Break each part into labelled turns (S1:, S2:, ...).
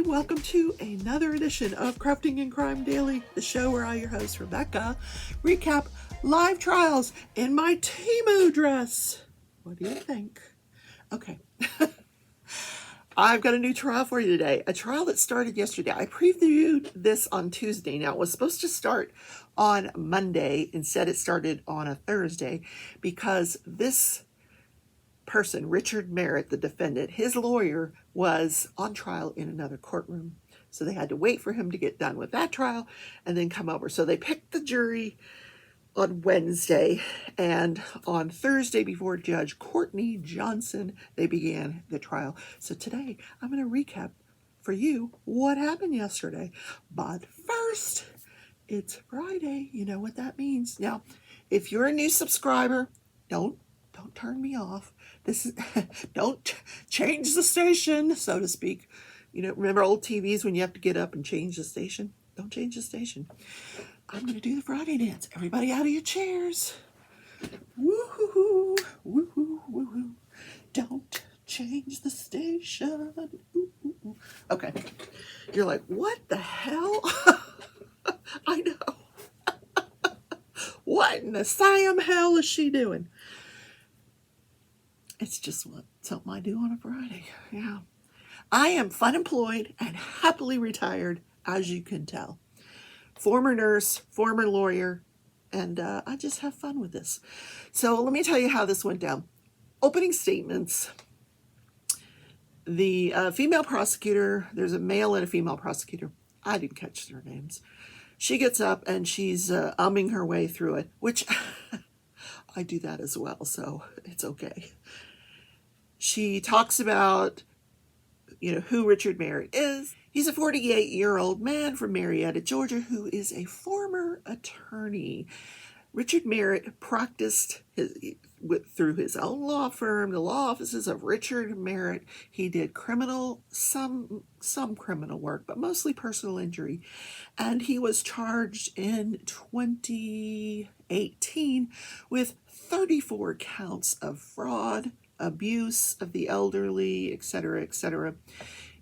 S1: everybody. Welcome to another edition of Crafting and Crime Daily, the show where I, your host, Rebecca, recap live trials in my Temu dress. What do you think? Okay. I've got a new trial for you today, a trial that started yesterday. I previewed this on Tuesday. Now, it was supposed to start on Monday. Instead, it started on a Thursday because this person, Richard Merritt, the defendant, his lawyer was on trial in another courtroom. So they had to wait for him to get done with that trial and then come over. So they picked the jury on Wednesday, and on Thursday, before Judge Courtney Johnson, they began the trial. So today, I'm going to recap for you what happened yesterday. But first, it's Friday. You know what that means. Now, if you're a new subscriber, don't turn me off. This is don't change the station, so to speak. You know, remember old TVs when you have to get up and change the station? Don't change the station. I'm going to do the Friday dance. Everybody out of your chairs. Woo-hoo-hoo, woo-hoo, woo-hoo. Don't change the station. Ooh-hoo-hoo. Okay. You're like, what the hell? I know. What in the Siam hell is she doing? It's just something I do on a Friday. Yeah. I am fun employed and happily retired, as you can tell. Former nurse, former lawyer, and I just have fun with this. So let me tell you how this went down. Opening statements. The female prosecutor, there's a male and a female prosecutor. I didn't catch their names. She gets up and she's umming her way through it, which I do that as well, so it's okay. She talks about, who Richard Merritt is. He's a 48-year-old man from Marietta, Georgia, who is a former attorney. Richard Merritt practiced through his own law firm, the law offices of Richard Merritt. He did some criminal work, but mostly personal injury. And he was charged in 2018 with 34 counts of fraud, abuse of the elderly, etc., etc.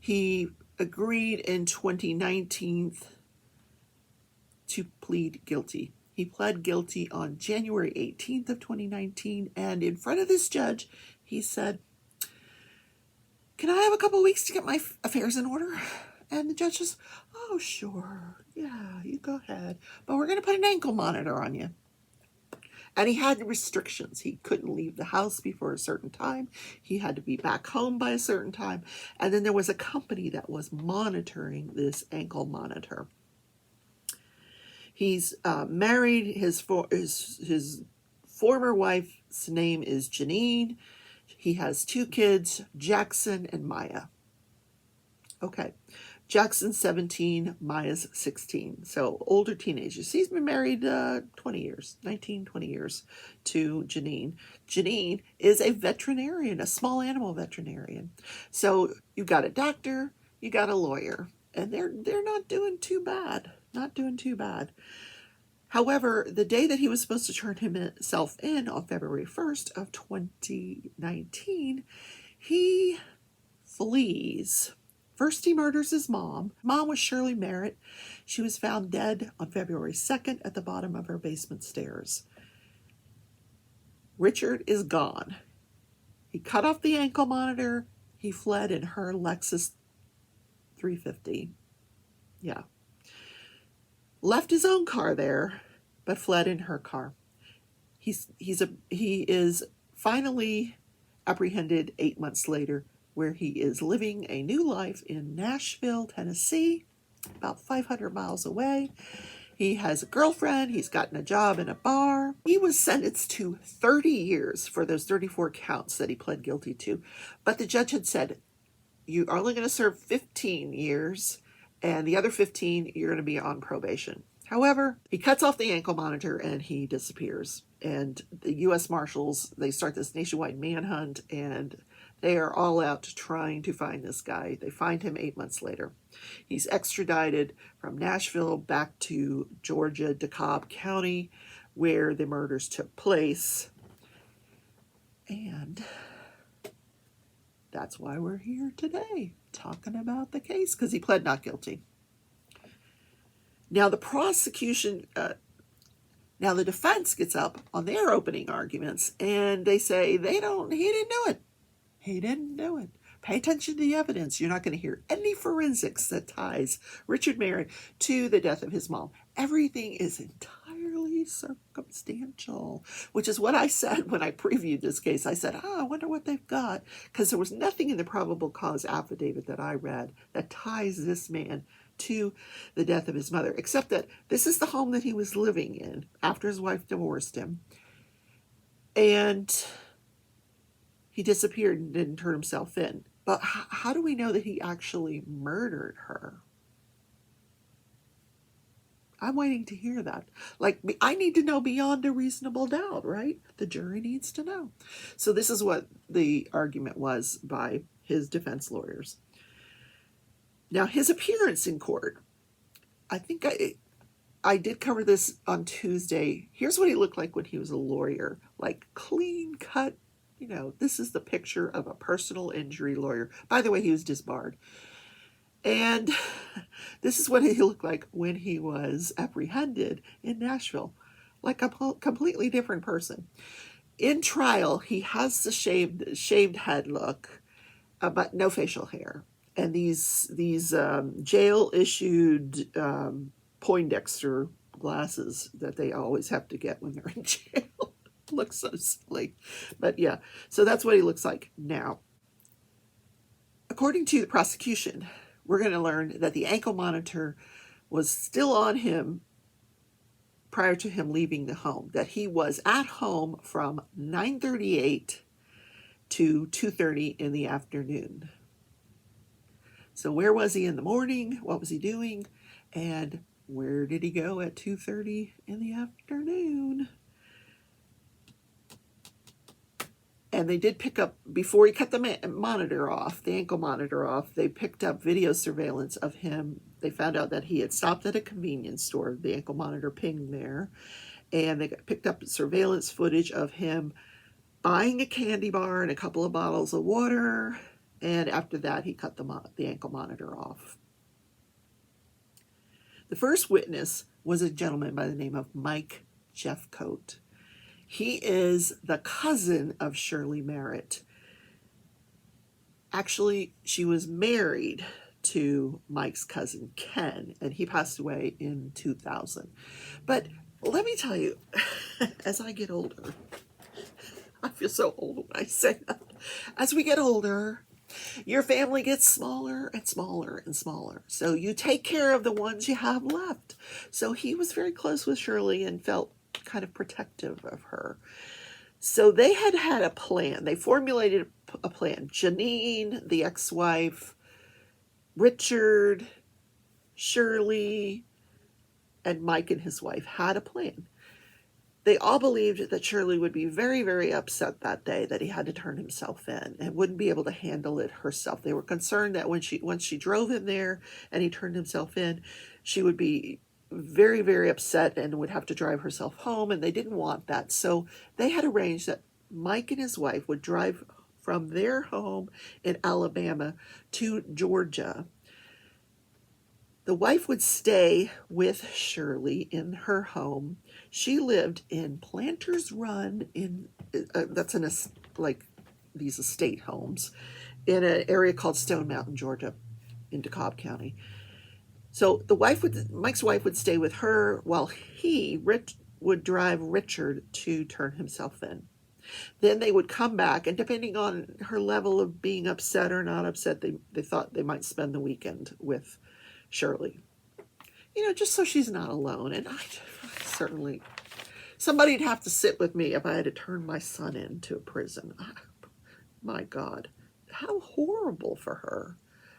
S1: He agreed in 2019 to plead guilty. He pled guilty on January 18th of 2019, and in front of this judge, he said, "Can I have a couple weeks to get my affairs in order?" And the judge says, "Oh, sure. Yeah, you go ahead. But we're going to put an ankle monitor on you." And he had restrictions. He couldn't leave the house before a certain time. He had to be back home by a certain time. And then there was a company that was monitoring this ankle monitor. He's married. His former wife's name is Janine. He has 2 kids, Jackson and Maya. Okay. Jackson's 17, Maya's 16. So older teenagers. He's been married 20 years to Janine. Janine is a veterinarian, a small animal veterinarian. So you've got a doctor, you got a lawyer, and they're not doing too bad. Not doing too bad. However, the day that he was supposed to turn himself in on February 1st of 2019, he flees. First, he murders his mom. Mom was Shirley Merritt. She was found dead on February 2nd at the bottom of her basement stairs. Richard is gone. He cut off the ankle monitor. He fled in her Lexus 350. Yeah. Left his own car there, but fled in her car. He is finally apprehended 8 months later, where he is living a new life in Nashville, Tennessee, about 500 miles away. He has a girlfriend. He's gotten a job in a bar. He was sentenced to 30 years for those 34 counts that he pled guilty to. But the judge had said, you're only going to serve 15 years, and the other 15, you're going to be on probation. However, he cuts off the ankle monitor and he disappears. And the U.S. Marshals, they start this nationwide manhunt, and they are all out trying to find this guy. They find him 8 months later. He's extradited from Nashville back to Georgia, DeKalb County, where the murders took place. And That's why we're here today, talking about the case, because he pled not guilty. Now the prosecution, now the defense gets up on their opening arguments, and they say he didn't do it. He didn't do it. Pay attention to the evidence. You're not going to hear any forensics that ties Richard Merritt to the death of his mom. Everything is entirely circumstantial, which is what I said when I previewed this case. I said, I wonder what they've got, because there was nothing in the probable cause affidavit that I read that ties this man to the death of his mother, except that this is the home that he was living in after his wife divorced him. And he disappeared and didn't turn himself in. But how do we know that he actually murdered her? I'm waiting to hear that. Like, I need to know beyond a reasonable doubt, right? The jury needs to know. So this is what the argument was by his defense lawyers. Now, his appearance in court, I think I did cover this on Tuesday. Here's what he looked like when he was a lawyer, like clean cut. You know, this is the picture of a personal injury lawyer. By the way, he was disbarred. And this is what he looked like when he was apprehended in Nashville, like a completely different person. In trial, he has the shaved head look, but no facial hair. And these jail-issued Poindexter glasses that they always have to get when they're in jail. Looks so silly. But yeah, so that's what he looks like now. According to the prosecution, we're going to learn that the ankle monitor was still on him prior to him leaving the home, that he was at home from 9:38 to 2:30 in the afternoon. So where was he in the morning? What was he doing? And where did he go at 2:30 in the afternoon? And they did pick up, before he cut the monitor off, the ankle monitor off, they picked up video surveillance of him. They found out that he had stopped at a convenience store, the ankle monitor pinged there, and they picked up surveillance footage of him buying a candy bar and a couple of bottles of water, and after that he cut the ankle monitor off. The first witness was a gentleman by the name of Mike Jeffcoat. He is the cousin of Shirley Merritt. Actually, she was married to Mike's cousin, Ken, and he passed away in 2000. But let me tell you, as I get older, I feel so old when I say that. As we get older, your family gets smaller and smaller and smaller. So you take care of the ones you have left. So he was very close with Shirley and felt kind of protective of her. So they had a plan. They formulated a plan. Janine, the ex-wife, Richard, Shirley, and Mike and his wife had a plan. They all believed that Shirley would be very, very upset that day that he had to turn himself in and wouldn't be able to handle it herself. They were concerned that once she drove him there and he turned himself in, she would be very, very upset and would have to drive herself home, and they didn't want that. So they had arranged that Mike and his wife would drive from their home in Alabama to Georgia. The wife would stay with Shirley in her home. She lived in Planters Run, that's in like these estate homes, in an area called Stone Mountain, Georgia, in DeKalb County. So Mike's wife would stay with her while he would drive Richard to turn himself in. Then they would come back, and depending on her level of being upset or not upset, they thought they might spend the weekend with Shirley. You know, just so she's not alone. And I certainly, somebody'd have to sit with me if I had to turn my son into a prison. My God, how horrible for her.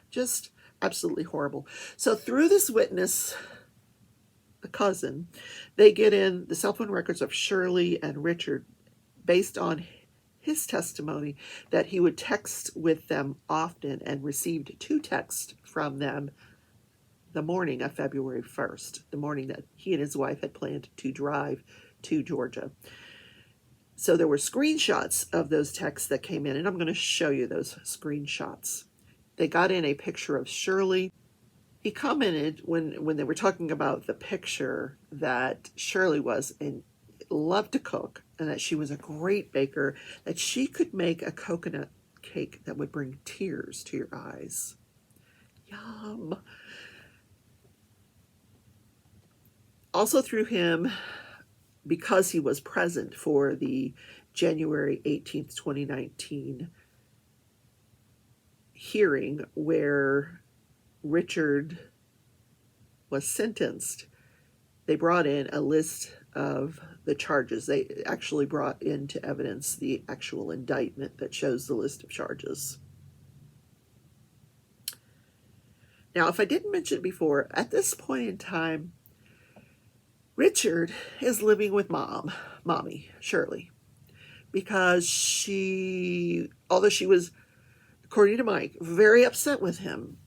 S1: Just absolutely horrible. So through this witness, the cousin, they get in the cell phone records of Shirley and Richard based on his testimony that he would text with them often and received 2 texts from them the morning of February 1st, the morning that he and his wife had planned to drive to Georgia. So there were screenshots of those texts that came in, and I'm going to show you those screenshots. They got in a picture of Shirley. He commented when they were talking about the picture that Shirley loved to cook, and that she was a great baker, that she could make a coconut cake that would bring tears to your eyes. Yum. Also through him, because he was present for the January 18th, 2019 hearing where Richard was sentenced, they brought in a list of the charges. They actually brought into evidence the actual indictment that shows the list of charges. Now, if I didn't mention it before, at this point in time, Richard is living with mommy, Shirley, because although she was, according to Mike, very upset with him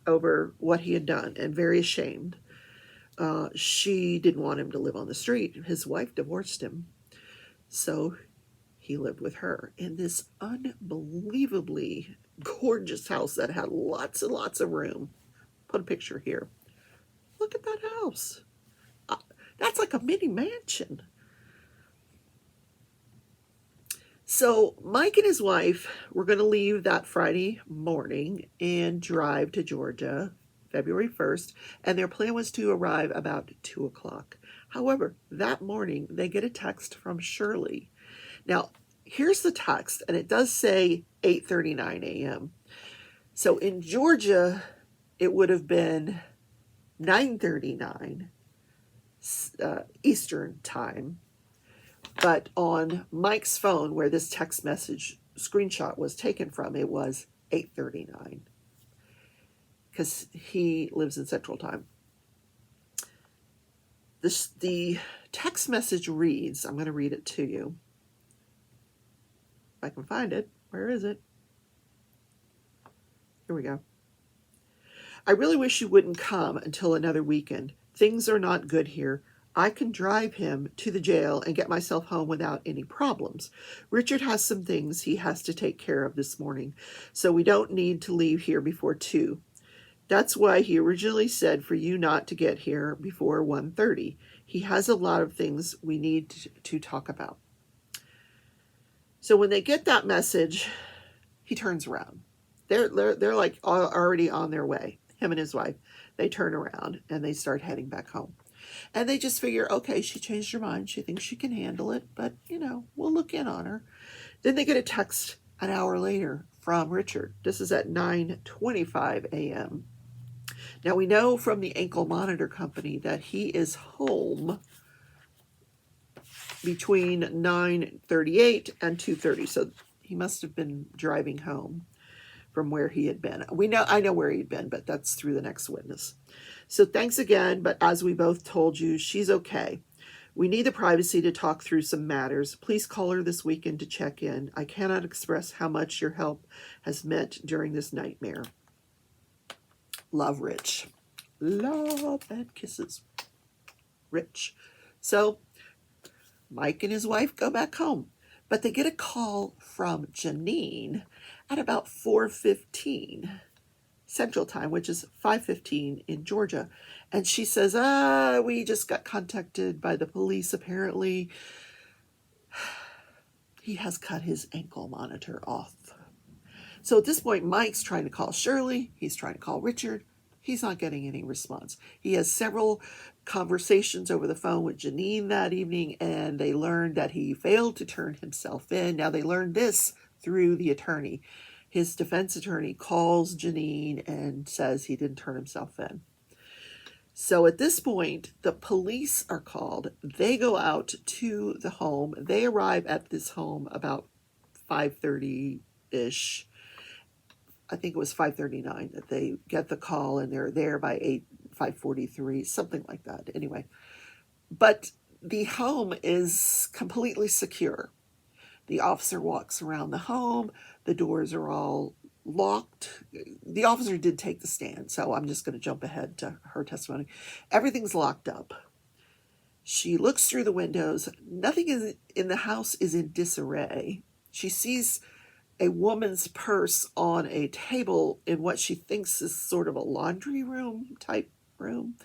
S1: over what he had done and very ashamed, she didn't want him to live on the street. His wife divorced him, so he lived with her in this unbelievably gorgeous house that had lots and lots of room. Put a picture here. Look at that house. That's like a mini mansion. So Mike and his wife were going to leave that Friday morning and drive to Georgia, February 1st, and their plan was to arrive about 2 o'clock. However, that morning they get a text from Shirley. Now, here's the text, and it does say 8:39 a.m. So in Georgia, it would have been 9:39 Eastern time. But on Mike's phone, where this text message screenshot was taken from, it was 8:39 because he lives in Central Time. The text message reads, I'm going to read it to you. If I can find it. Where is it? Here we go. I really wish you wouldn't come until another weekend. Things are not good here. I can drive him to the jail and get myself home without any problems. Richard has some things he has to take care of this morning, so we don't need to leave here before 2. That's why he originally said for you not to get here before 1:30. He has a lot of things we need to talk about. So when they get that message, he turns around. They're like already on their way, him and his wife. They turn around and they start heading back home. And they just figure, okay, she changed her mind. She thinks she can handle it, but, we'll look in on her. Then they get a text an hour later from Richard. This is at 9:25 a.m. Now, we know from the ankle monitor company that he is home between 9:38 and 2:30. So he must have been driving home from where he had been. I know where he'd been, but that's through the next witness. So thanks again, but as we both told you, she's okay. We need the privacy to talk through some matters. Please call her this weekend to check in. I cannot express how much your help has meant during this nightmare. Love, Rich. Love and kisses. Rich. So Mike and his wife go back home, but they get a call from Janine at about 4:15 Central Time, which is 5:15 in Georgia. And she says, we just got contacted by the police. Apparently, he has cut his ankle monitor off. So at this point, Mike's trying to call Shirley. He's trying to call Richard. He's not getting any response. He has several conversations over the phone with Janine that evening, and they learned that he failed to turn himself in. Now, they learned this through the attorney. His defense attorney calls Janine and says he didn't turn himself in. So at this point, the police are called. They go out to the home. They arrive at this home about 5:30-ish. I think it was 5:39 that they get the call, and they're there by 5:43, something like that. Anyway, but the home is completely secure. The officer walks around the home. The doors are all locked. The officer did take the stand, so I'm just going to jump ahead to her testimony. Everything's locked up. She looks through the windows. Nothing in the house is in disarray. She sees a woman's purse on a table in what she thinks is sort of a laundry room type room,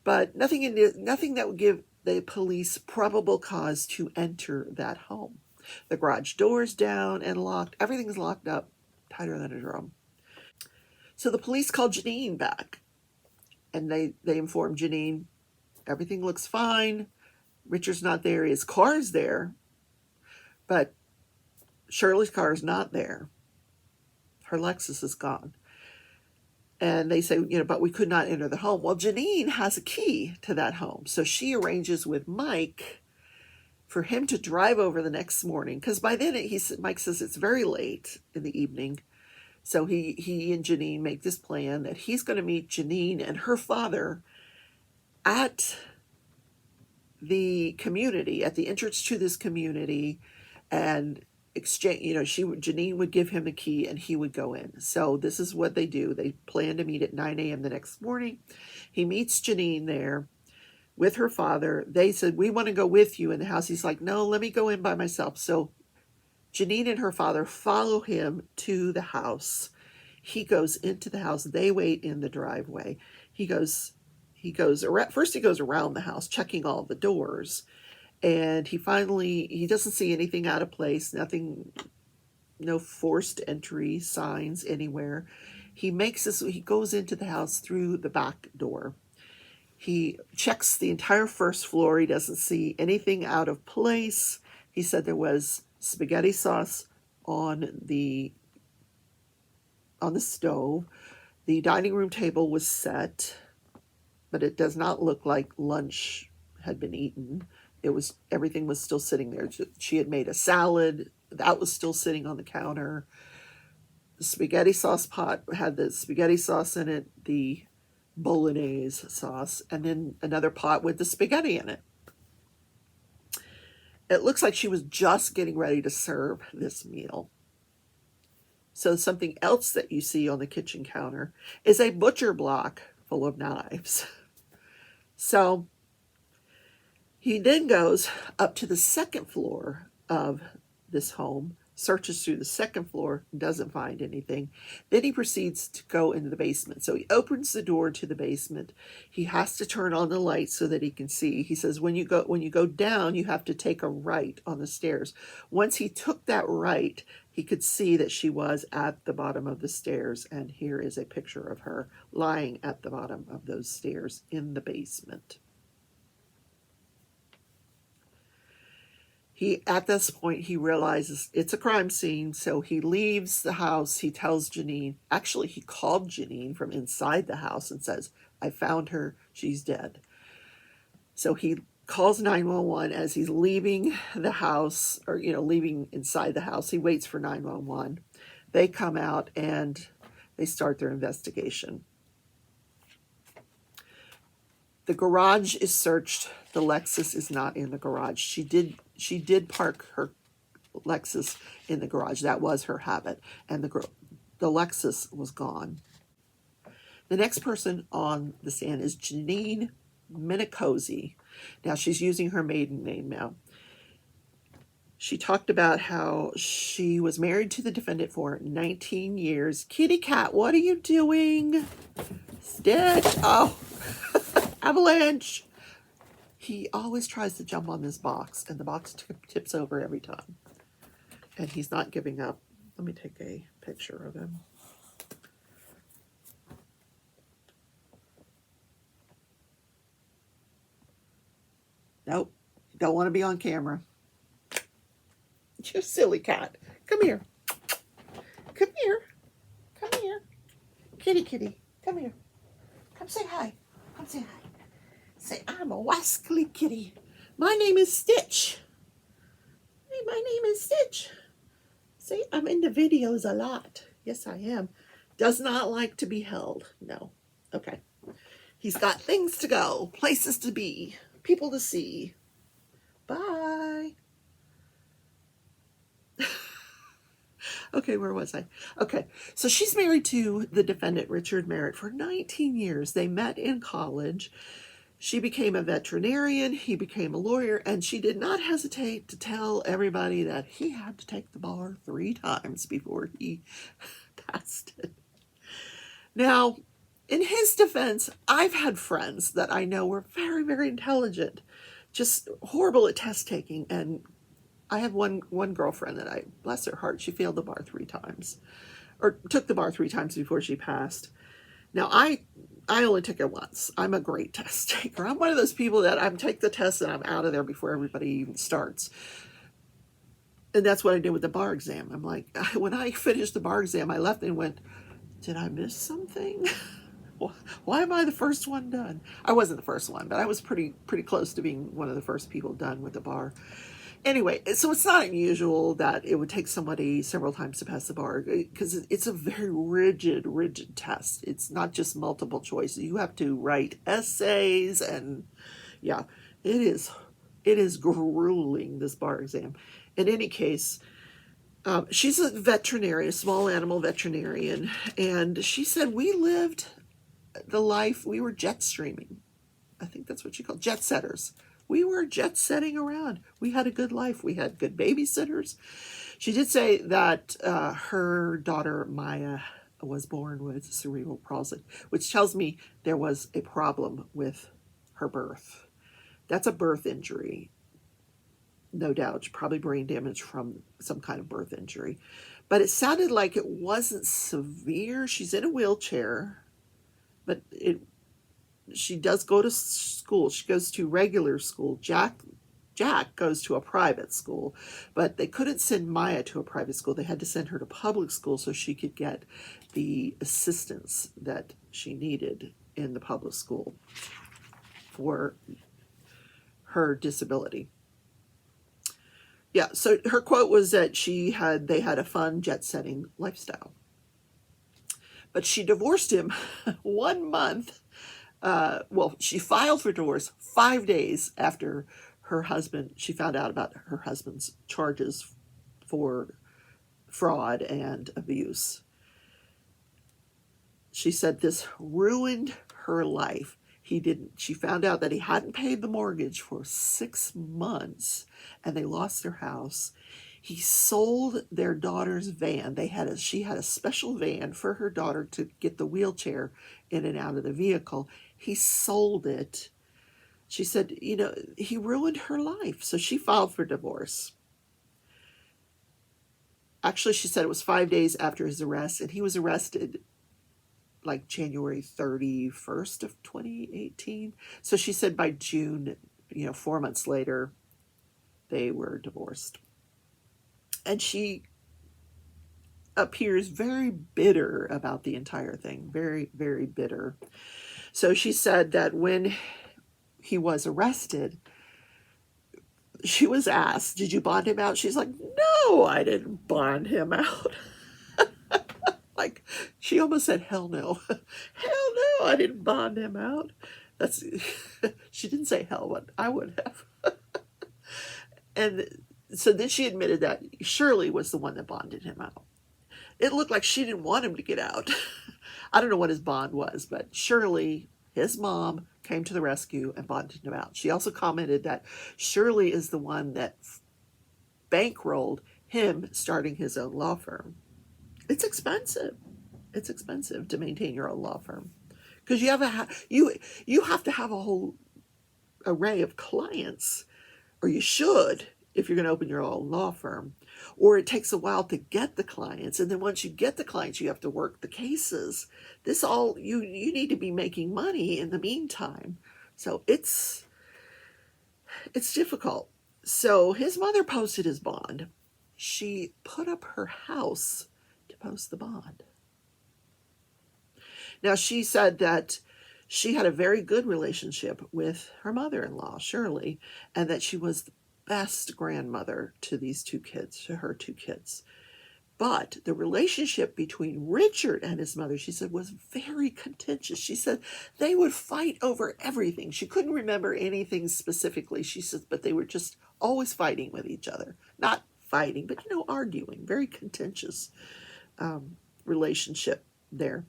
S1: but nothing that would give the police probable cause to enter that home. The garage door's down and locked. Everything's locked up, tighter than a drum. So the police called Janine back, and they informed Janine everything looks fine. Richard's not there. His car's there, but Shirley's car is not there. Her Lexus is gone. And they say, but we could not enter the home. Well, Janine has a key to that home. So she arranges with Mike for him to drive over the next morning. Because by then, Mike says it's very late in the evening. So he and Janine make this plan that he's going to meet Janine and her father at the community, at the entrance to this community, and exchange, Janine would give him the key and he would go in. So this is what they do. They plan to meet at 9 a.m. the next morning. He meets Janine there with her father. They said, we want to go with you in the house. He's like, no, let me go in by myself. So Janine and her father follow him to the house. He goes into the house. They wait in the driveway. He goes around, first he goes around the house checking all the doors, and he doesn't see anything out of place, no forced entry signs anywhere. He goes into the house through the back door. He checks the entire first floor. He doesn't see anything out of place. He said there was spaghetti sauce on the stove. The dining room table was set, but it does not look like lunch had been eaten. Everything was still sitting there. She had made a salad that was still sitting on the counter. The spaghetti sauce pot had the spaghetti sauce in it, the bolognese sauce, and then another pot with the spaghetti in it. It looks like she was just getting ready to serve this meal. So something else that you see on the kitchen counter is a butcher block full of knives. So he then goes up to the second floor of this home, searches through the second floor, doesn't find anything. Then he proceeds to go into the basement. So he opens the door to the basement. He has to turn on the light so that he can see. He says, when you go down, you have to take a right on the stairs. Once he took that right, he could see that she was at the bottom of the stairs. And here is a picture of her lying at the bottom of those stairs in the basement. At this point, he realizes it's a crime scene, so he leaves the house. He tells Janine, actually, he called Janine from inside the house and says, I found her, she's dead. So he calls 911 as he's leaving the house, or, leaving inside the house. He waits for 911. They come out and they start their investigation. The garage is searched. The Lexus is not in the garage. She did park her Lexus in the garage. That was her habit. And the Lexus was gone. The next person on the stand is Janine Minicozzi. Now, she's using her maiden name now. She talked about how she was married to the defendant for 19 years. Kitty cat, what are you doing? Stitch. Oh, avalanche. He always tries to jump on this box, and the box tips over every time. And he's not giving up. Let me take a picture of him. Nope, don't want to be on camera. You silly cat. Come here. Come here. Come here. Kitty, kitty. Come here. Come say hi. Come say hi. Say, I'm a wascally kitty. My name is Stitch. Hey, my name is Stitch. Say, I'm in the videos a lot. Yes, I am. Does not like to be held. No. Okay. He's got things to go, places to be, people to see. Bye. Okay, where was I? Okay, so she's married to the defendant, Richard Merritt, for 19 years. They met in college. She became a veterinarian, he became a lawyer, and she did not hesitate to tell everybody that he had to take the bar 3 times before he passed it. Now, in his defense, I've had friends that I know were very, very intelligent, just horrible at test taking. And I have one girlfriend that bless her heart, she failed the bar 3 times, or took the bar 3 times before she passed. Now, I only took it once. I'm a great test taker. I'm one of those people that I take the test and I'm out of there before everybody even starts. And that's what I did with the bar exam. I'm like, when I finished the bar exam, I left and went, did I miss something? Why am I the first one done? I wasn't the first one, but I was pretty close to being one of the first people done with the bar. Anyway, so it's not unusual that it would take somebody several times to pass the bar, because it's a very rigid test. It's not just multiple choice. You have to write essays, and yeah, it is grueling, this bar exam. In any case, she's a veterinarian, a small animal veterinarian, and she said we lived the life, we were jet streaming. I think that's what she called jet setters. We were jet setting around. We had a good life. We had good babysitters. She did say that her daughter Maya was born with cerebral palsy, which tells me there was a problem with her birth. That's a birth injury. No doubt, probably brain damage from some kind of birth injury. But it sounded like it wasn't severe. She's in a wheelchair, but she does go to school. She goes to regular school. Jack goes to a private school, but they couldn't send Maya to a private school. They had to send her to public school so she could get the assistance that she needed in the public school for her disability. Yeah, so her quote was that they had a fun jet-setting lifestyle. But she divorced him 1 month. She filed for divorce 5 days after she found out about her husband's charges for fraud and abuse. She said this ruined her life. She found out that he hadn't paid the mortgage for 6 months, and they lost their house. He sold their daughter's van. She had a special van for her daughter to get the wheelchair in and out of the vehicle. He sold it. She said, he ruined her life. So she filed for divorce. Actually, she said it was 5 days after his arrest, and he was arrested like January 31st of 2018. So she said by June, 4 months later, they were divorced. And she appears very bitter about the entire thing. Very, very bitter. So she said that when he was arrested, she was asked, did you bond him out? She's like, no, I didn't bond him out. Like, she almost said, hell no. Hell no, I didn't bond him out. She didn't say hell, but I would have. And so then she admitted that Shirley was the one that bonded him out. It looked like she didn't want him to get out. I don't know what his bond was, but Shirley, his mom, came to the rescue and bonded him out. She also commented that Shirley is the one that bankrolled him starting his own law firm. It's expensive. It's expensive to maintain your own law firm, because you have to have a whole array of clients, or you should, if you're going to open your own law firm. Or it takes a while to get the clients, and then once you get the clients, you have to work the cases. This all you need to be making money in the meantime. So it's difficult. So his mother posted his bond. She put up her house to post the bond. Now, she said that she had a very good relationship with her mother-in-law, Shirley, and that she was the best grandmother to her two kids. But the relationship between Richard and his mother, she said, was very contentious. She said they would fight over everything. She couldn't remember anything specifically. She said, but they were just always fighting with each other. Not fighting, but, arguing. Very contentious relationship there.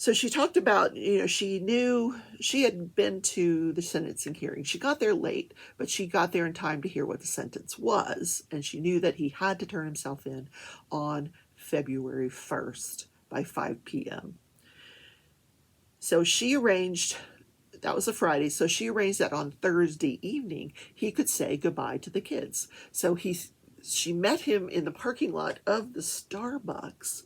S1: So she talked about, she knew she had been to the sentencing hearing. She got there late, but she got there in time to hear what the sentence was. And she knew that he had to turn himself in on February 1st by 5 p.m. So she arranged, that was a Friday, so she arranged that on Thursday evening he could say goodbye to the kids. So she met him in the parking lot of the Starbucks.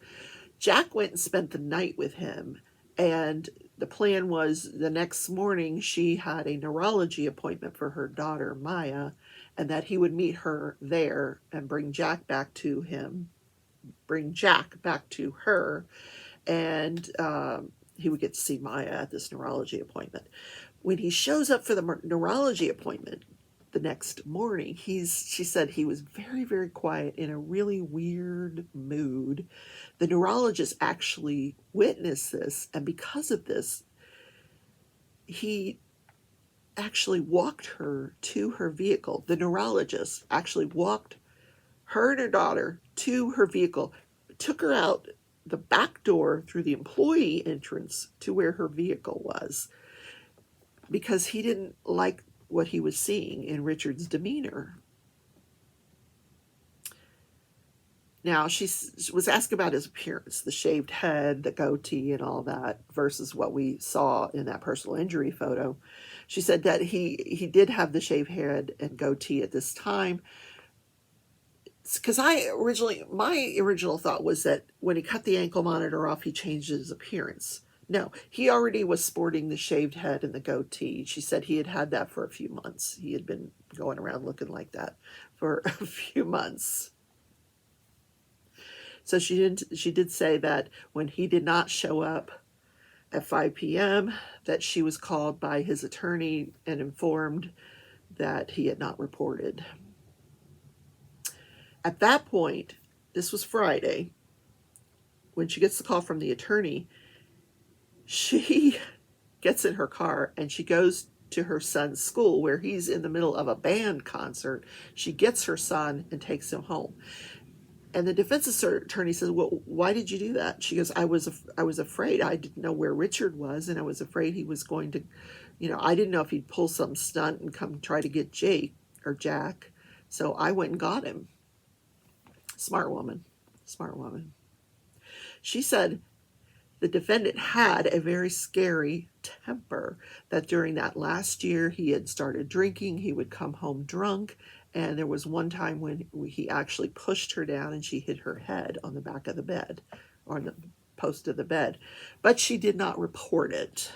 S1: Jack went and spent the night with him, and the plan was the next morning she had a neurology appointment for her daughter, Maya, and that he would meet her there and bring Jack back to her, and he would get to see Maya at this neurology appointment. When he shows up for the neurology appointment the next morning, she said he was very, very quiet, in a really weird mood. The neurologist actually witnessed this, and because of this, he actually walked her to her vehicle. The neurologist actually walked her and her daughter to her vehicle, took her out the back door through the employee entrance to where her vehicle was, because he didn't like what he was seeing in Richard's demeanor. Now, she was asked about his appearance, the shaved head, the goatee, and all that, versus what we saw in that personal injury photo. She said that he did have the shaved head and goatee at this time, because my original thought was that when he cut the ankle monitor off, he changed his appearance. No, he already was sporting the shaved head and the goatee. She said he had had that for a few months. He had been going around looking like that for a few months. So she did say that when he did not show up at 5 p.m., that she was called by his attorney and informed that he had not reported. At that point, this was Friday, when she gets the call from the attorney, she gets in her car and she goes to her son's school where he's in the middle of a band concert. She gets her son and takes him home. And the defense attorney says, well, why did you do that? She goes, I was afraid. I didn't know where Richard was, and I was afraid he was going to, I didn't know if he'd pull some stunt and come try to get Jack. So I went and got him. Smart woman. She said the defendant had a very scary temper, that during that last year he had started drinking. He would come home drunk. And there was one time when he actually pushed her down and she hit her head on the back of the bed, or on the post of the bed. But she did not report it.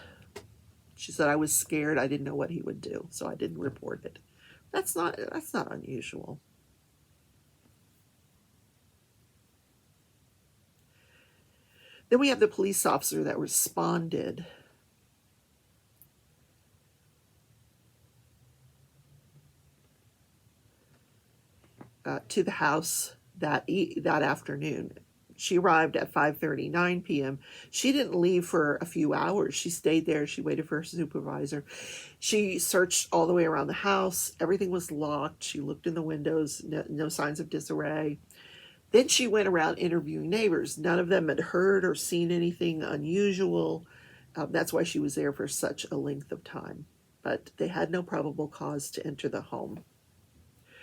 S1: She said, I was scared. I didn't know what he would do, so I didn't report it. That's not unusual. Then we have the police officer that responded to the house that afternoon. She arrived at 5:39 p.m. She didn't leave for a few hours. She stayed there. She waited for her supervisor. She searched all the way around the house. Everything was locked. She looked in the windows. No signs of disarray. Then she went around interviewing neighbors. None of them had heard or seen anything unusual. That's why she was there for such a length of time. But they had no probable cause to enter the home.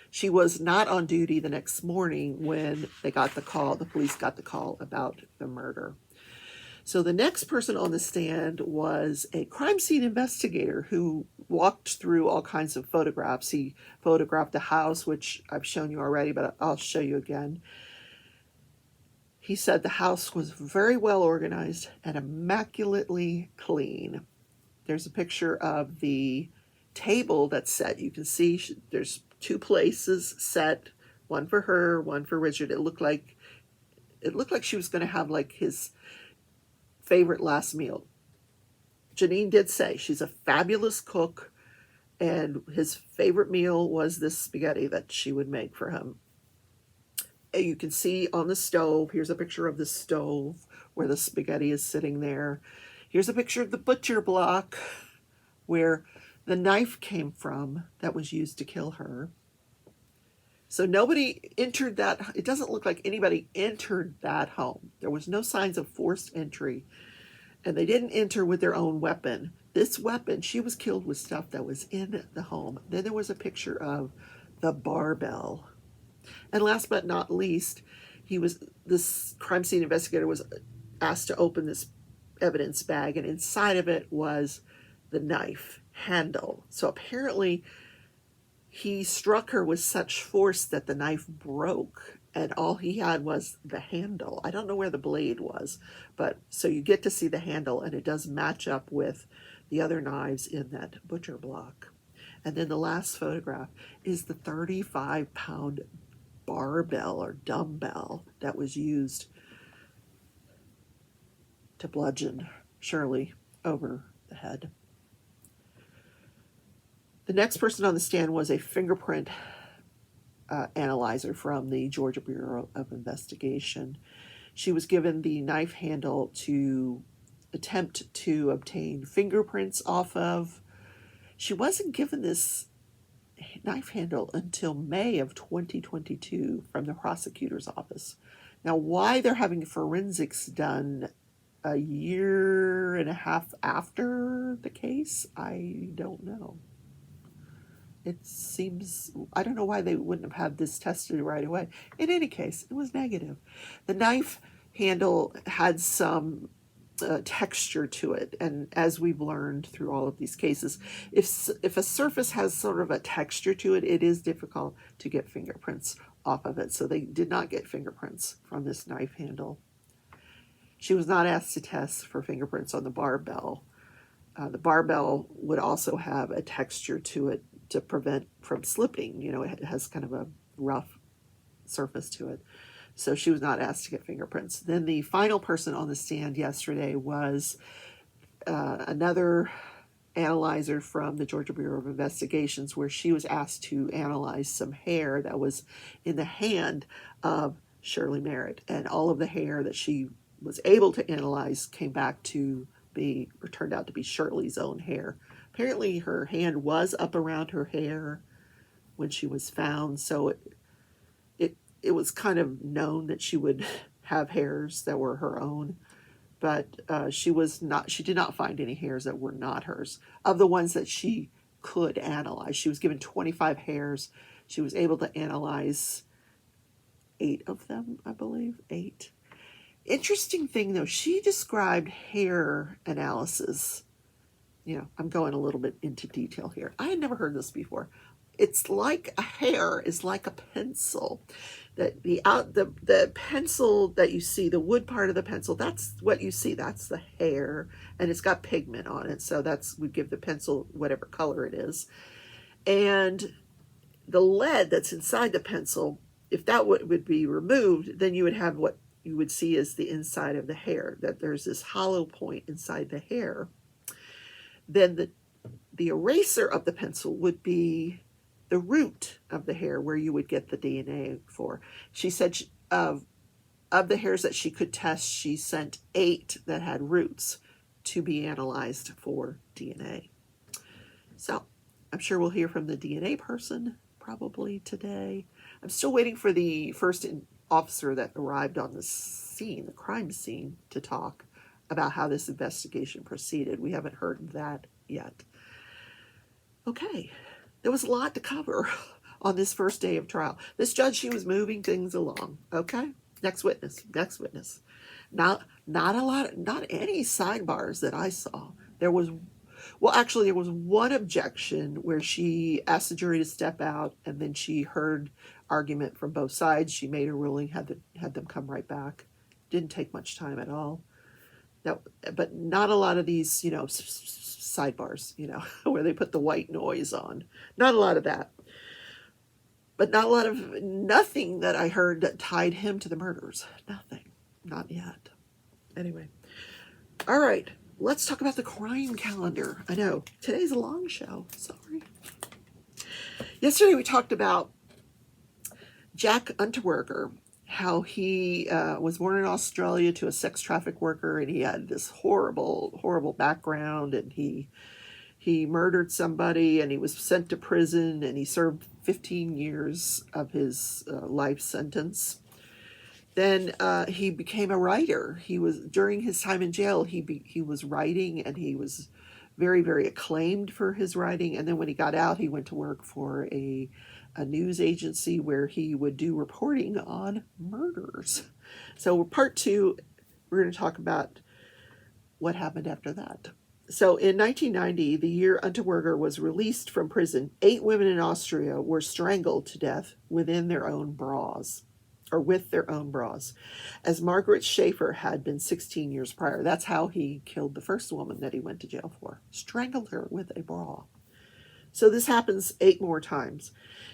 S1: She was not on duty the next morning when the police got the call about the murder. So the next person on the stand was a crime scene investigator who walked through all kinds of photographs. He photographed the house, which I've shown you already, but I'll show you again. He said the house was very well organized and immaculately clean. There's a picture of the table that's set. You can see there's two places set, one for her, one for Richard. It looked like she was going to have like his favorite last meal. Janine did say she's a fabulous cook, and his favorite meal was this spaghetti that she would make for him. You can see on the stove, here's a picture of the stove where the spaghetti is sitting there. Here's a picture of the butcher block where the knife came from that was used to kill her. So nobody entered that. It doesn't look like anybody entered that home. There was no signs of forced entry. And they didn't enter with their own weapon. This weapon, she was killed with stuff that was in the home. Then there was a picture of the barbell. And last but not least, this crime scene investigator was asked to open this evidence bag, and inside of it was the knife handle. So apparently he struck her with such force that the knife broke, and all he had was the handle. I don't know where the blade was, but so you get to see the handle, and it does match up with the other knives in that butcher block. And then the last photograph is the 35-pound barbell or dumbbell that was used to bludgeon Shirley over the head. The next person on the stand was a fingerprint analyzer from the Georgia Bureau of Investigation. She was given the knife handle to attempt to obtain fingerprints off of. She wasn't given this knife handle until May of 2022 from the prosecutor's office. Now, why they're having forensics done a year and a half after the case, I don't know. It seems, I don't know why they wouldn't have had this tested right away. In any case, it was negative. The knife handle had some texture to it, and as we've learned through all of these cases, if a surface has sort of a texture to it, it is difficult to get fingerprints off of it. So they did not get fingerprints from this knife handle. She was not asked to test for fingerprints on the barbell. The barbell would also have a texture to it to prevent from slipping. You know, it has kind of a rough surface to it. So she was not asked to get fingerprints. Then the final person on the stand yesterday was another analyzer from the Georgia Bureau of Investigations, where she was asked to analyze some hair that was in the hand of Shirley Merritt. And all of the hair that she was able to analyze came back to be, or turned out to be, Shirley's own hair. Apparently her hand was up around her hair when she was found, so it was kind of known that she would have hairs that were her own, but she did not find any hairs that were not hers. Of the ones that she could analyze, she was given 25 hairs. She was able to analyze 8 of them, I believe, 8. Interesting thing though, she described hair analysis. You know, I'm going a little bit into detail here. I had never heard this before. It's like a hair is like a pencil. That the pencil that you see, the wood part of the pencil, that's what you see. That's the hair, and it's got pigment on it. So that's would give the pencil whatever color it is. And the lead that's inside the pencil, if that would be removed, then you would have what you would see as the inside of the hair. That there's this hollow point inside the hair. Then the eraser of the pencil would be the root of the hair, where you would get the DNA for. She said of the hairs that she could test, she sent 8 that had roots to be analyzed for DNA. So I'm sure we'll hear from the DNA person probably today. I'm still waiting for the first officer that arrived on the scene, the crime scene, to talk about how this investigation proceeded. We haven't heard that yet. Okay. There was a lot to cover on this first day of trial. This judge, she was moving things along. Okay, next witness. Not a lot, not any sidebars that I saw. There was one objection where she asked the jury to step out, and then she heard argument from both sides. She made a ruling, had them come right back. Didn't take much time at all. But not a lot of these, you know, sidebars, you know, where they put the white noise on. Not a lot of that. But nothing that I heard that tied him to the murders. Nothing. Not yet. Anyway. All right. Let's talk about the crime calendar. I know. Today's a long show. Sorry. Yesterday we talked about Jack Unterweger, how he was born in Australia to a sex traffic worker, and he had this horrible background, and he murdered somebody, and he was sent to prison, and he served 15 years of his life sentence. Then he became a writer. He was, during his time in jail, he was writing, and he was very, very acclaimed for his writing. And then when he got out, he went to work for a news agency where he would do reporting on murders. So part 2, we're going to talk about what happened after that. So in 1990, the year Unterweger was released from prison, 8 women in Austria were strangled to death within their own bras, or with their own bras, as Margaret Schaefer had been 16 years prior. That's how he killed the first woman that he went to jail for. Strangled her with a bra. So this happens 8 more times.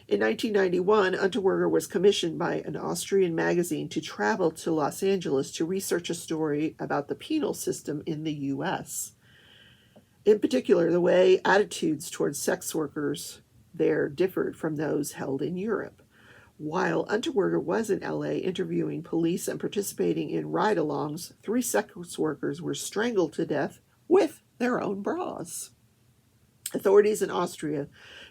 S1: In 1991, Unterweger was commissioned by an Austrian magazine to travel to Los Angeles to research a story about the penal system in the U.S. In particular, the way attitudes towards sex workers there differed from those held in Europe. While Unterweger was in LA interviewing police and participating in ride-alongs, 3 sex workers were strangled to death with their own bras. Authorities in Austria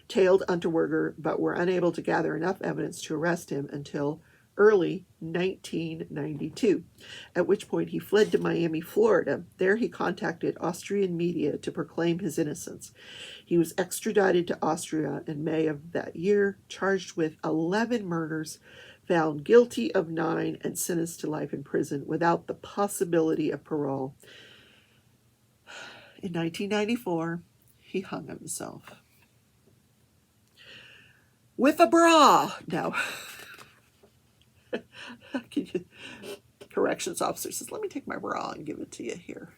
S1: tailed Unterweger, but were unable to gather enough evidence to arrest him until early 1992, at which point he fled to Miami, Florida. There he contacted Austrian media to proclaim his innocence. He was extradited to Austria in May of that year, charged with 11 murders, found guilty of 9, and sentenced to life in prison without the possibility of parole. In 1994, he hung himself. With a bra! No. Corrections officer says, let me take my bra and give it to you. Here,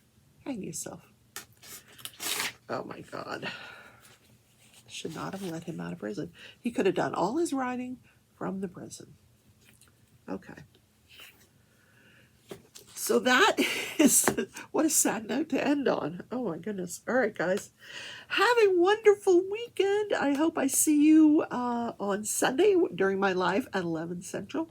S1: hang yourself. Oh my God. Should not have let him out of prison. He could have done all his writing from the prison. Okay. So that is, what a sad note to end on. Oh my goodness. All right, guys. Have a wonderful weekend. I hope I see you on Sunday during my live at 11 Central.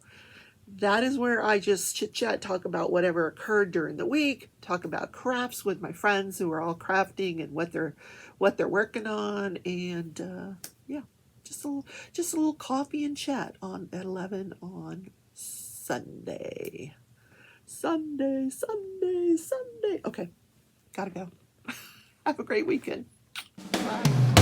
S1: That is where I just chit-chat, talk about whatever occurred during the week, talk about crafts with my friends who are all crafting and what they're working on, and yeah, just a little coffee and chat at 11 on Sunday. Sunday. Okay, gotta go. Have a great weekend. Bye.